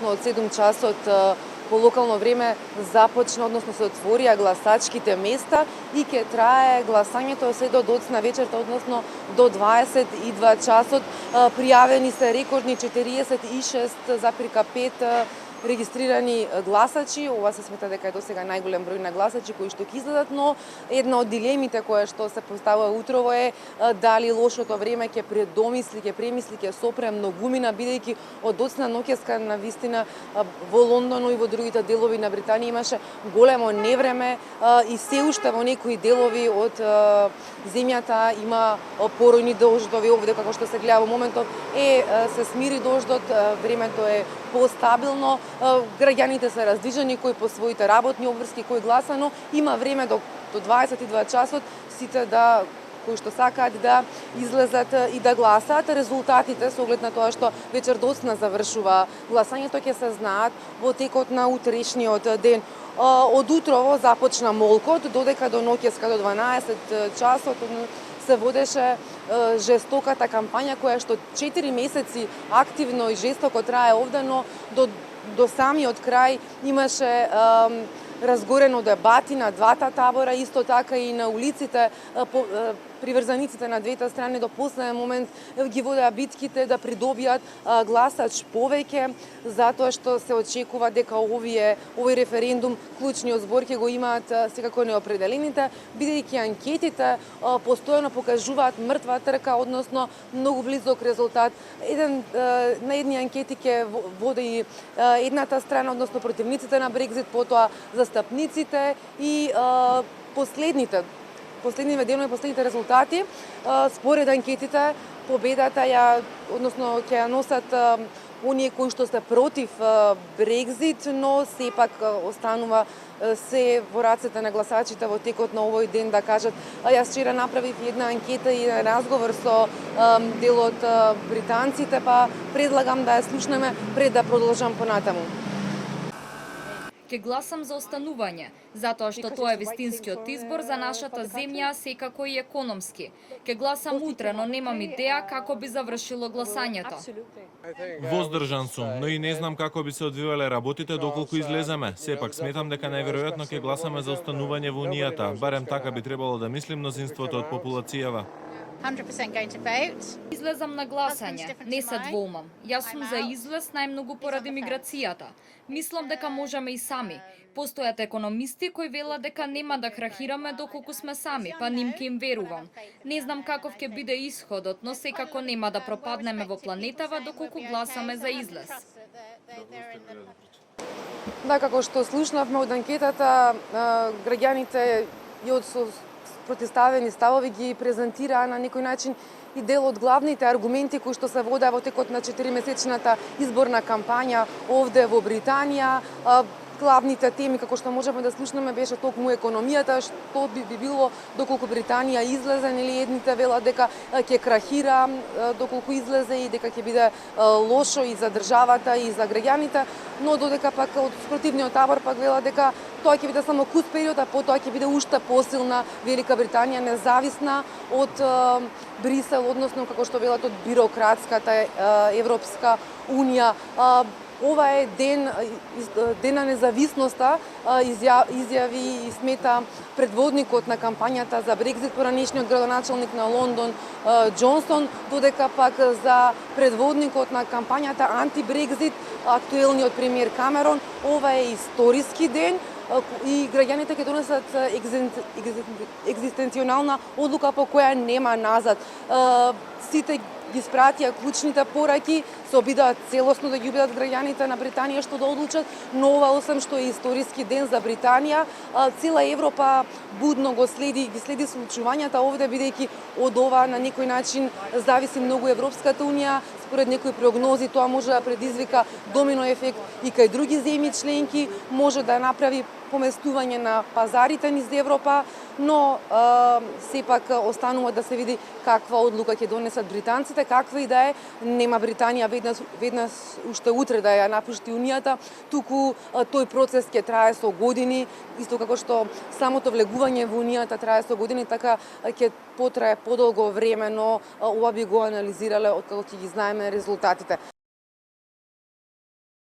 односно од 7 часот по локално време започна, односно се отворија гласачките места и ќе трае гласањето се до доцна вечерта, односно до 22 часот. Пријавени се рекордни 46,5 регистрирани гласачи. Ова се смета дека е досега најголем број на гласачи кои што ќе излезат, но една од дилемите која што се поставува утрово е дали лошото време ќе премисли, ќе сопре многумина, бидејќи од доцна ноќеска на вистина во Лондон и во другите делови на Британија имаше големо невреме и се уште во некои делови од земјата има поројни дождови. Овде како што се гледа во моментов се смири дождот, времето е постабилно, граѓаните се раздвижени, кои по своите работни обврски, кои гласа, но има време до 22 часот сите кои што сакаат да излезат и да гласаат. Резултатите со оглед на тоа што вечер доцна завршува гласањето ќе се знаат во текот на утрешниот ден. Од утрово започна молкот, додека до ноќеска до 12 часот се водеше жестоката кампања која што 4 месеци активно и жестоко трае овде, но до самиот крај имаше разгорено дебати на двата табора, исто така и на улиците. Приврзаниците на двете страни до последен момент ги водеа битките да придобијат гласач повеќе, затоа што се очекува дека овој референдум клучниот збор ќе го имаат секако неопределените, бидејќи анкетите постојано покажуваат мртва трка, односно многу близок резултат. На едни анкети ќе води едната страна, односно противниците на Брекзит, потоа застапниците и последните последните резултати, според анкетите, победата односно ќе ја носат оние кои што се против Брекзит, но сепак останува се во рацете на гласачите во текот на овој ден да кажат. Јас вчера направив една анкета и разговор со дел од британците, па предлагам да ја слушнеме пред да продолжам понатаму. Ке гласам за останување, затоа што тоа е вистинскиот избор за нашата земја, секако и економски. Ке гласам утре, но немам идеја како би завршило гласањето. Воздржан сум, но и не знам како би се одвивале работите доколку излеземе. Сепак сметам дека најверојатно ќе гласаме за останување во Унијата, барем така би требало да мисли мнозинството од популацијава. 100% going to vote. Излезам на гласање, не се двоумам. Јас сум за излез најмногу поради миграцијата. Мислам дека можеме и сами. Постојат економисти кои велат дека нема да крахираме доколку сме сами, па ним ке им верувам. Не знам каков ќе биде исходот, но секако нема да пропаднеме во планетава доколку гласаме за излез. Да, како што слушнавме од анкетата, граѓаните и од протиставени ставови ги презентираа на некој начин и дел од главните аргументи кои што се водеа во текот на 4-месечната изборна кампања овде во Британија. Главните теми, како што можеме да слушнеме, беше токму економијата, што би било доколку Британија излезе, нели едните велат дека ќе крахира доколку излезе и дека ќе биде лошо и за државата и за граѓаните, но додека пак од спротивниот табор пак велат дека тоа ќе биде само кус период, а потоа ќе биде уште посилна Велика Британија, независна од Брисел, односно како што велат од бирократската Европска Унија. Ова е ден на независноста, изјави и смета предводникот на кампањата за Брекзит, поранешниот градоначалник на Лондон Џонсон, додека пак за предводникот на кампањата анти-Брекзит, актуелниот премиер Камерон, ова е историски ден и граѓаните ќе донесат екзистенционална одлука по која нема назад. Сите ги спратија клучните пораки, се обидоа целосно да ги убедат граѓаните на Британија што да одлучат, но ова освен што е историски ден за Британија, цела Европа будно ги следи случувањата овде, бидејќи од ова на некој начин зависи многу Европската Унија. Според некои прогнози тоа може да предизвика домино ефект и кај други земји членки, може да направи поместување на пазарите низ Европа, но сепак останува да се види каква одлука ќе донесат британците, каква и да е. Нема Британија веднаш уште утре да ја напушти Унијата, туку тој процес ќе трае со години, исто како што самото влегување во Унијата трае со години, така ќе потрае подолго време, но ова би го анализирале откако ќе ги знаеме резултатите.